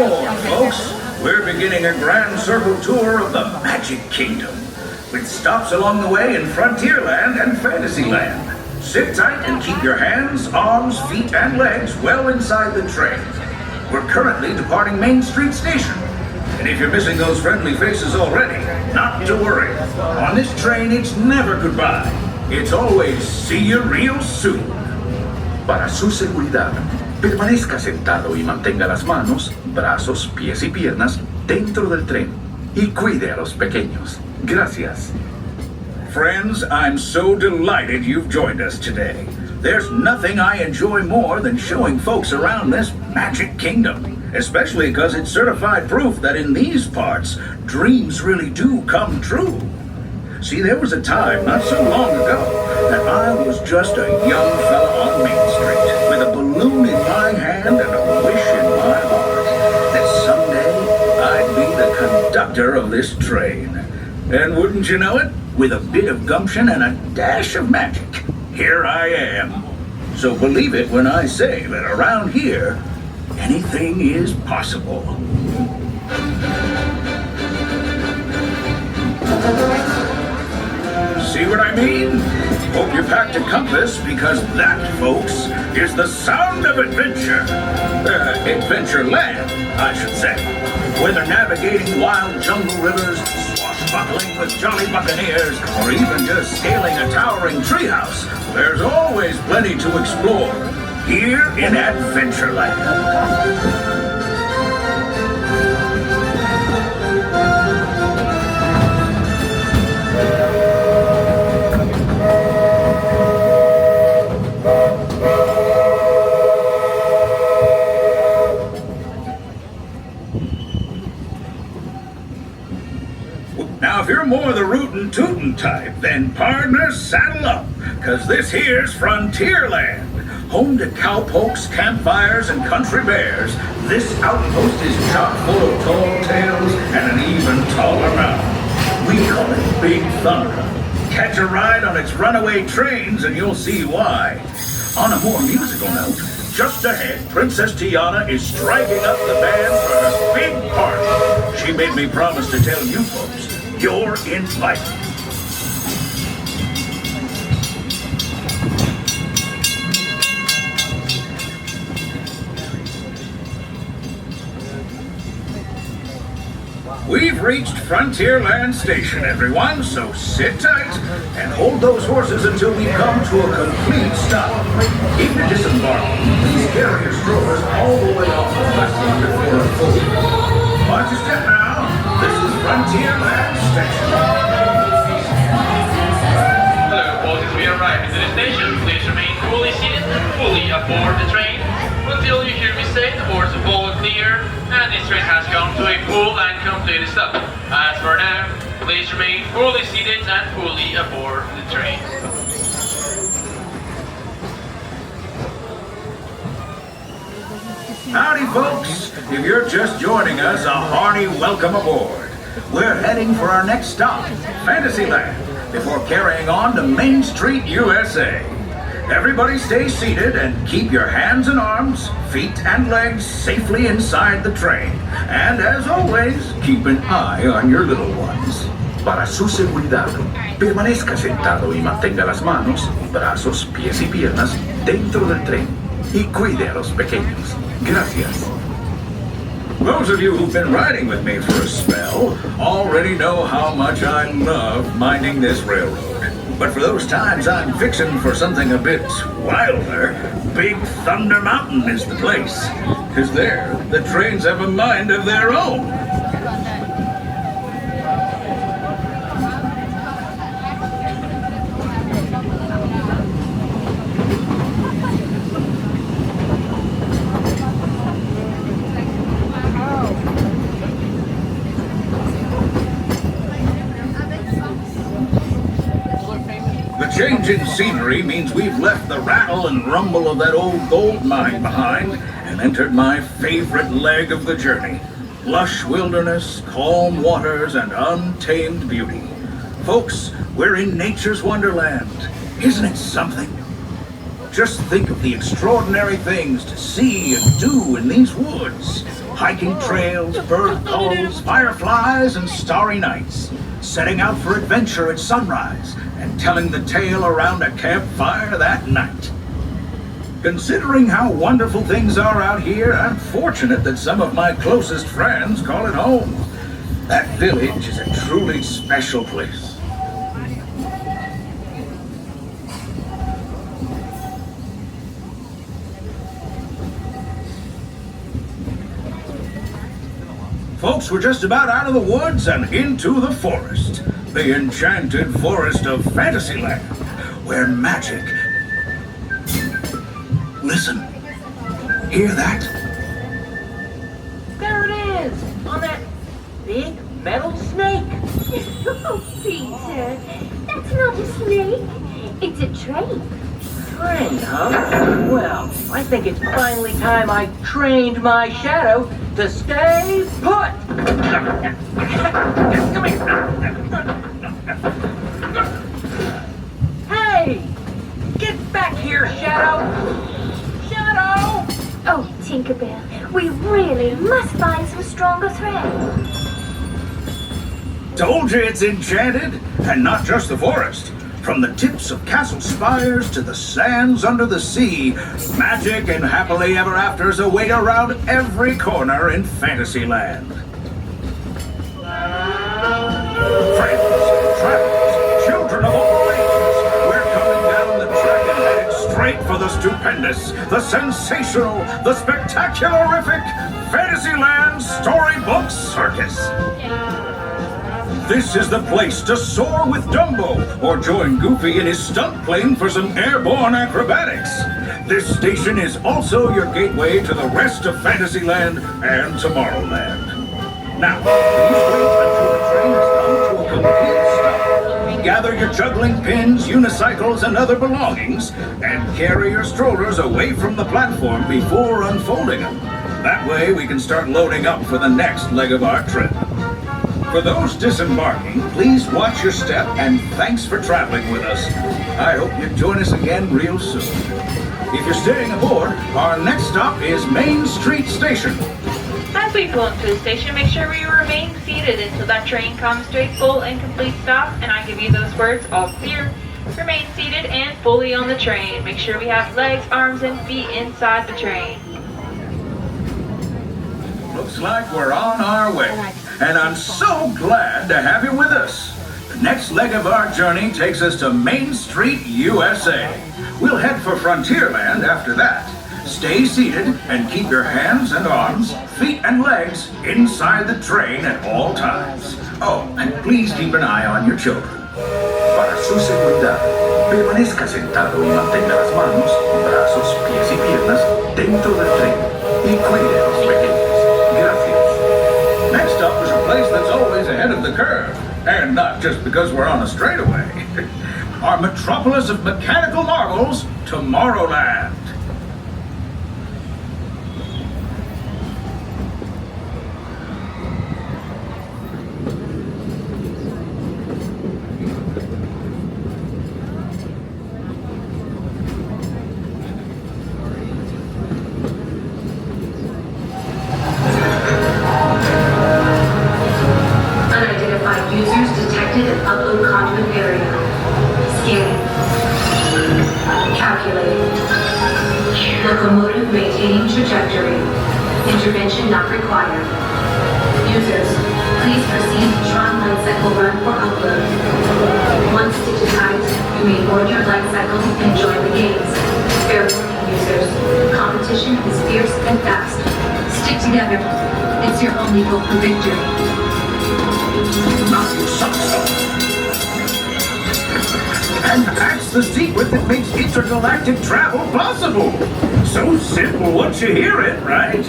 aboard, folks. We're beginning a grand circle tour of the Magic Kingdom, with stops along the way in Frontierland and Fantasyland. Sit tight and keep your hands, arms, feet, and legs well inside the train. We're currently departing Main Street Station. And if you're missing those friendly faces already, not to worry. On this train, it's never goodbye. It's always see you real soon. Para su seguridad, permanezca sentado y mantenga las manos, brazos, pies y piernas dentro del tren. Y cuide a los pequeños. Gracias. Friends, I'm so delighted you've joined us today. There's nothing I enjoy more than showing folks around this Magic Kingdom, especially because it's certified proof that in these parts, dreams really do come true. See, there was a time not so long ago that I was just a young fella on Main Street with a balloon in my hand and a wish in my heart that someday I'd be the conductor of this train. And wouldn't you know it, with a bit of gumption and a dash of magic, here I am. So believe it when I say that around here, anything is possible. See what I mean? Hope you packed a compass, because that, folks, is the sound of adventure. Adventureland, I should say. Whether navigating wild jungle rivers, swashbuckling with jolly buccaneers, or even just scaling a towering treehouse, there's always plenty to explore here in Adventureland. Now, if you're more the rootin' tootin' type, then partner, saddle up, cause this here's Frontierland. Home to cowpokes, campfires, and country bears, this outpost is chock full of tall tales and an even taller mountain. We call it Big Thunder. Catch a ride on its runaway trains and you'll see why. On a more musical note, just ahead, Princess Tiana is striking up the band for her big party. She made me promise to tell you folks, you're invited. We've reached Frontierland Station, everyone, so sit tight and hold those horses until we come to a complete stop. Even disembarking, please carry your strollers all the way off the platform before a full. Watch your step now. This is Frontierland Station. Hello, boys. We arrived at the station. Please remain fully seated and fully aboard the train until you hear me say the words of all clear and this train has come to a full and complete stop. As for now, please remain fully seated and fully aboard the train. Howdy, folks. If you're just joining us, a hearty welcome aboard. We're heading for our next stop, Fantasyland, before carrying on to Main Street, USA. Everybody stay seated and keep your hands and arms, feet and legs safely inside the train. And as always, keep an eye on your little ones. Para su seguridad, permanezca sentado y mantenga las manos, brazos, pies y piernas dentro del tren. Y cuide a los pequeños. Gracias. Those of you who've been riding with me for a spell already know how much I love minding this railroad. But for those times I'm fixing for something a bit wilder, Big Thunder Mountain is the place. 'Cause there, the trains have a mind of their own. The change in scenery means we've left the rattle and rumble of that old gold mine behind and entered my favorite leg of the journey. Lush wilderness, calm waters, and untamed beauty. Folks, we're in nature's wonderland. Isn't it something? Just think of the extraordinary things to see and do in these woods. hiking trails, bird calls, fireflies, and starry nights. Setting out for adventure at sunrise and telling the tale around a campfire that night. Considering how wonderful things are out here, I'm fortunate that some of my closest friends call it home. That village is a truly special place. Folks, we're just about out of the woods and into the forest. The enchanted forest of Fantasyland, where magic... Listen. Hear that? There it is! On that big metal snake! Oh, Peter, that's not a snake. It's a train. Train, huh? Well, I think it's finally time I trained my shadow to stay put! Come here! Hey! Get back here, Shadow! Shadow! Oh, Tinkerbell, we really must find some stronger thread. Told you it's enchanted, and not just the forest. From the tips of castle spires to the sands under the sea, magic and happily ever afters await around every corner in Fantasyland. Friends, travelers, children of all ages, we're coming down the track and headed straight for the stupendous, the sensational, the spectacularific Fantasyland Storybook Circus. This is the place to soar with Dumbo or join Goofy in his stunt plane for some airborne acrobatics. This station is also your gateway to the rest of Fantasyland and Tomorrowland. Now, please wait until the train has come to a complete stop. Gather your juggling pins, unicycles, and other belongings, and carry your strollers away from the platform before unfolding them. That way we can start loading up for the next leg of our trip. For those disembarking, please watch your step and thanks for traveling with us. I hope you join us again real soon. If you're staying aboard, our next stop is Main Street Station. As we pull into the station, make sure we remain seated until that train comes to a full and complete stop, and I give you those words, all clear. Remain seated and fully on the train. Make sure we have legs, arms, and feet inside the train. Looks like we're on our way, and I'm so glad to have you with us. The next leg of our journey takes us to Main Street, USA. We'll head for Frontierland after that. Stay seated and keep your hands and arms, feet and legs inside the train at all times. Oh, and please keep an eye on your children. Para su seguridad, permanezca sentado y mantenga las manos, brazos, pies y piernas dentro del tren y cuide a los pequeños. Gracias. Next up is a place that's always ahead of the curve, and not just because we're on a straightaway. Our metropolis of mechanical marvels, Tomorrowland. Unidentified users detected in upload conduit area. Scanning. Calculating. Locomotive maintaining trajectory. Intervention not required. Users, please proceed to Tron light cycle run for upload. Once digitized, you may board your light cycle and join the games. Fair warning, users. Competition is fierce and fast. Stick together. It's your only hope for victory. And that's the secret that makes intergalactic travel possible. So simple once you hear it, right?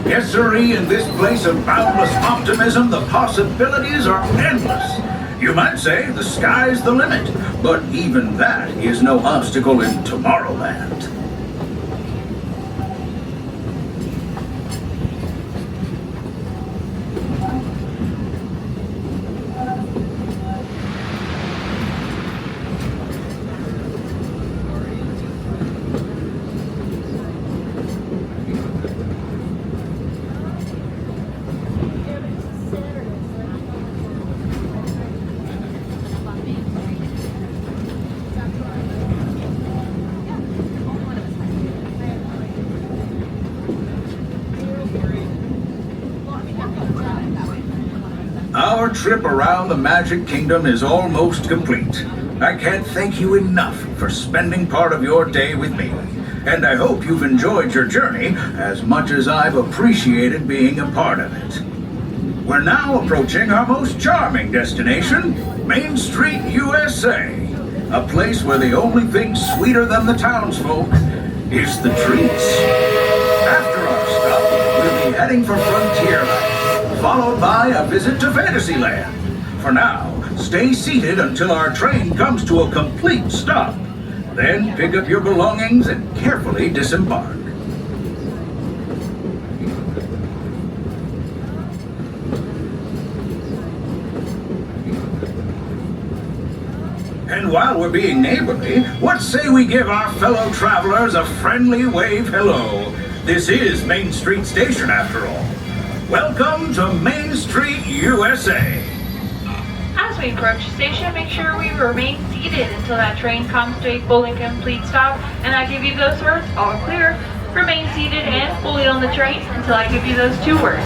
Yes, sirree, in this place of boundless optimism, the possibilities are endless. You might say the sky's the limit, but even that is no obstacle in Tomorrowland. Our trip around the Magic Kingdom is almost complete. I can't thank you enough for spending part of your day with me. And I hope you've enjoyed your journey as much as I've appreciated being a part of it. We're now approaching our most charming destination, Main Street, USA. A place where the only thing sweeter than the townsfolk is the treats. After our stop, we'll be heading for Frontierland, followed by a visit to Fantasyland. For now, stay seated until our train comes to a complete stop. Then pick up your belongings and carefully disembark. And while we're being neighborly, what say we give our fellow travelers a friendly wave hello? This is Main Street Station after all. Welcome to Main Street, USA. As we approach the station, make sure we remain seated until that train comes to a full and complete stop, and I give you those words, all clear. Remain seated and fully on the train until I give you those 2 words.